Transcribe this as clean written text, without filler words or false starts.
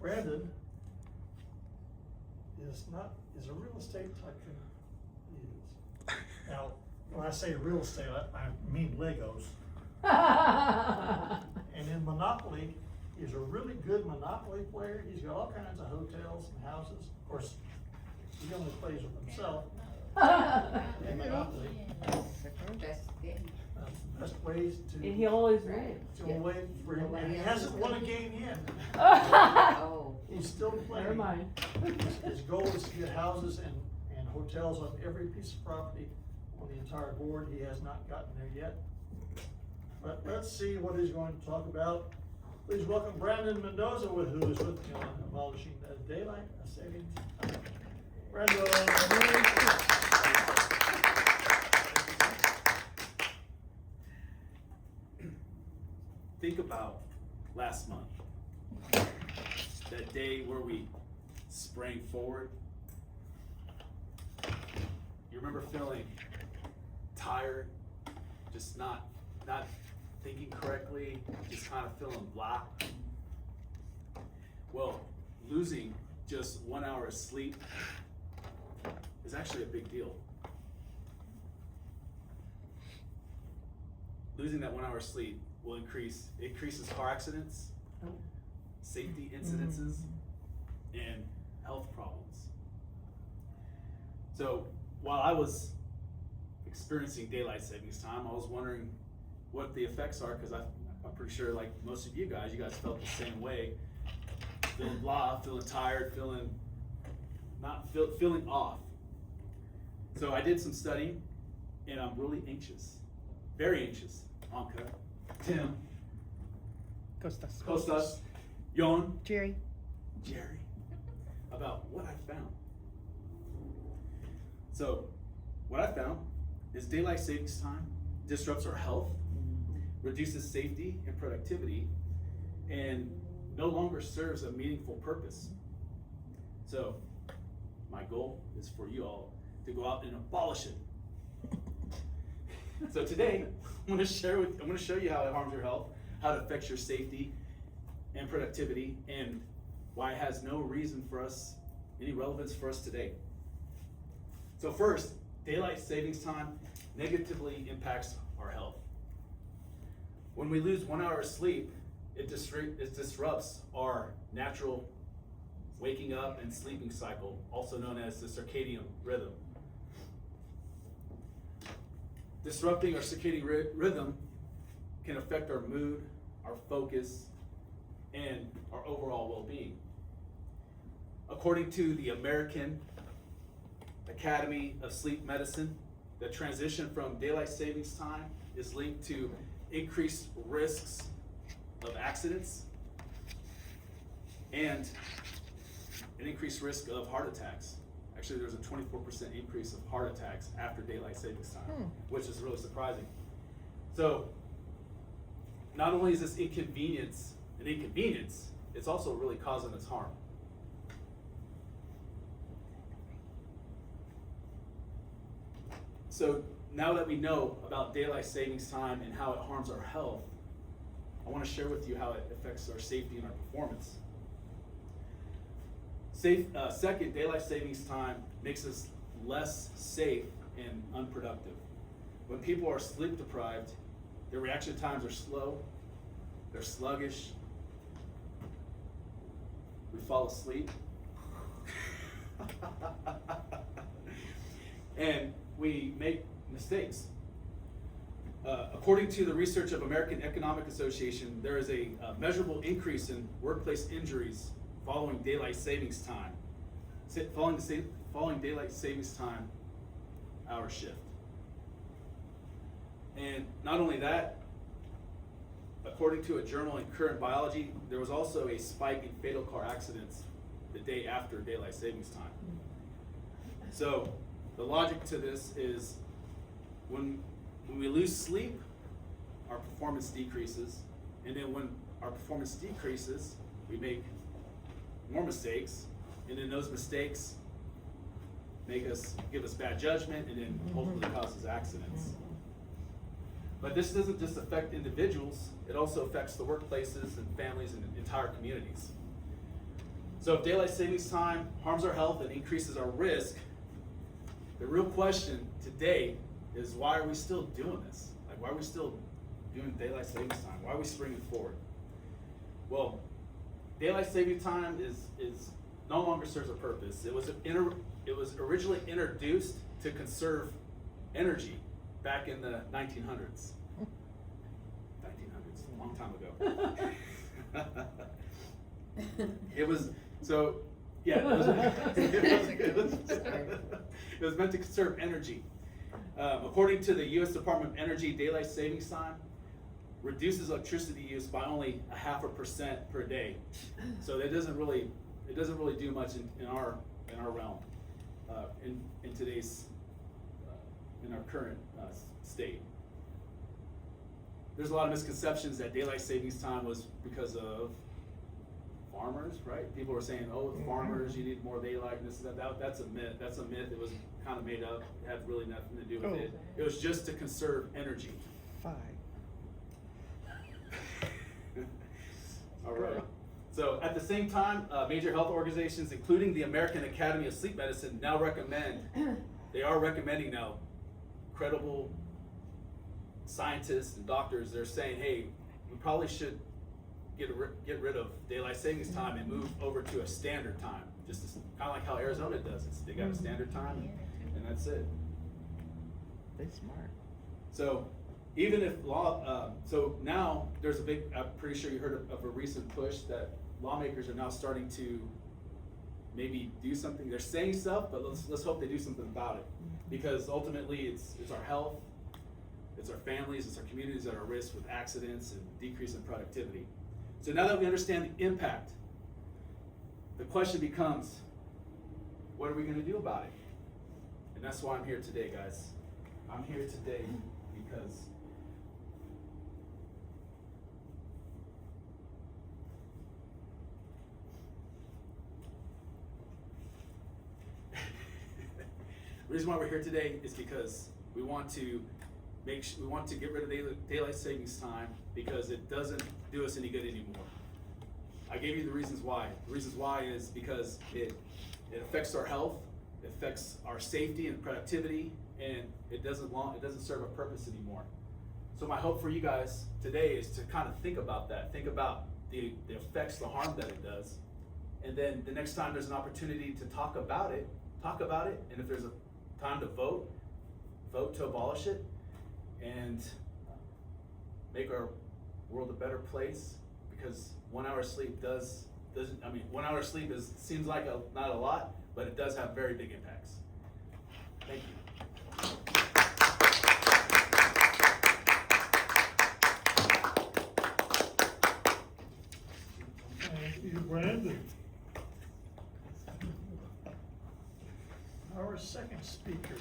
Brandon is a real estate tycoon. He is. Now, when I say real estate, I mean Legos. And in Monopoly, he's a really good Monopoly player. He's got all kinds of hotels and houses. Of course, he only plays with himself in Monopoly. Best ways to. And he always wins. To wait for him, and he hasn't won a game yet. Oh. He's still playing. Never mind. His goal is to get houses and hotels on every piece of property on the entire board. He has not gotten there yet. But let's see what he's going to talk about. Please welcome Brandon Mendoza, who is with me on Abolishing Daylight Savings Time. Brandon. Think about last month, that day where we sprang forward. You remember feeling tired, just not thinking correctly, just kind of feeling blah. Well, losing just 1 hour of sleep is actually a big deal. Losing that 1 hour of sleep will increases car accidents, safety incidences, and health problems. So while I was experiencing daylight savings time, I was wondering what the effects are, because I'm pretty sure, like most of you guys felt the same way, feeling blah, feeling tired, feeling off. So I did some studying, and I'm really anxious, very anxious. Anka, Tim, Kostas, Yon, Jerry, about what I found. So, what I found is daylight savings time disrupts our health, reduces safety and productivity, and no longer serves a meaningful purpose. So, my goal is for you all to go out and abolish it. So today, I'm going to show you how it harms your health, how it affects your safety and productivity, and why it has no reason for us, any relevance for us today. So first, daylight savings time negatively impacts our health. When we lose 1 hour of sleep, it disrupts our natural waking up and sleeping cycle, also known as the circadian rhythm. Disrupting our circadian rhythm can affect our mood, our focus, and our overall well-being. According to the American Academy of Sleep Medicine, the transition from daylight savings time is linked to increased risks of accidents and an increased risk of heart attacks. Actually, there's a 24% increase of heart attacks after daylight savings time, which is really surprising. So, not only is this an inconvenience, it's also really causing us harm. So, now that we know about daylight savings time and how it harms our health, I want to share with you how it affects our safety and our performance. Second, daylight savings time makes us less safe and unproductive. When people are sleep deprived, their reaction times are slow, they're sluggish, we fall asleep, and we make mistakes. According to the research of American Economic Association, there is a measurable increase in workplace injuries following daylight savings time, following daylight savings time hour shift. And not only that, according to a journal in Current Biology, there was also a spike in fatal car accidents the day after daylight savings time. So the logic to this is when we lose sleep, our performance decreases, and then when our performance decreases, we make more mistakes, and then those mistakes give us bad judgment, and then hopefully causes accidents. But this doesn't just affect individuals, it also affects the workplaces and families and entire communities. So if daylight savings time harms our health and increases our risk, the real question today is, why are we still doing this? Like, why are we still doing daylight savings time? Why are we springing forward? Well, daylight saving time is no longer serves a purpose. It was originally introduced to conserve energy back in the 1900s. 1900s, a long time ago. It was meant to conserve energy. According to the U.S. Department of Energy, daylight savings time reduces electricity use by only 0.5% per day. So it doesn't really do much in our realm, in today's in our current state. There's a lot of misconceptions that daylight savings time was because of farmers, right? People were saying, oh, the farmers, you need more daylight, and this and that. That's a myth. That's a myth. It was kind of made up. It had really nothing to do with it. It was just to conserve energy. 5. All right. So at the same time, major health organizations, including the American Academy of Sleep Medicine, now they are recommending now, credible scientists and doctors, they're saying, hey, we probably should get rid of daylight savings time and move over to a standard time. Just kind of like how Arizona does. They got a standard time, and that's it. They smart. So even if so now there's a big, I'm pretty sure you heard of a recent push that lawmakers are now starting to maybe do something. They're saying stuff, but let's hope they do something about it. Because ultimately it's our health, it's our families, it's our communities that are at risk with accidents and decrease in productivity. So now that we understand the impact, the question becomes, what are we going to do about it? And that's why I'm here today, guys. I'm here today because the reason why we're here today is because we want to get rid of daylight savings time because it doesn't do us any good anymore. I gave you the reasons why. The reasons why is because it affects our health, it affects our safety and productivity, and it doesn't serve a purpose anymore. So my hope for you guys today is to kind of think about that. Think about the effects, the harm that it does, and then the next time there's an opportunity to talk about it, and if there's a time to vote to abolish it, and make our world a better place, because 1 hour sleep doesn't, 1 hour sleep seems like not a lot, but it does have very big impacts. Thank you. Thank you, Brandon. Our second speaker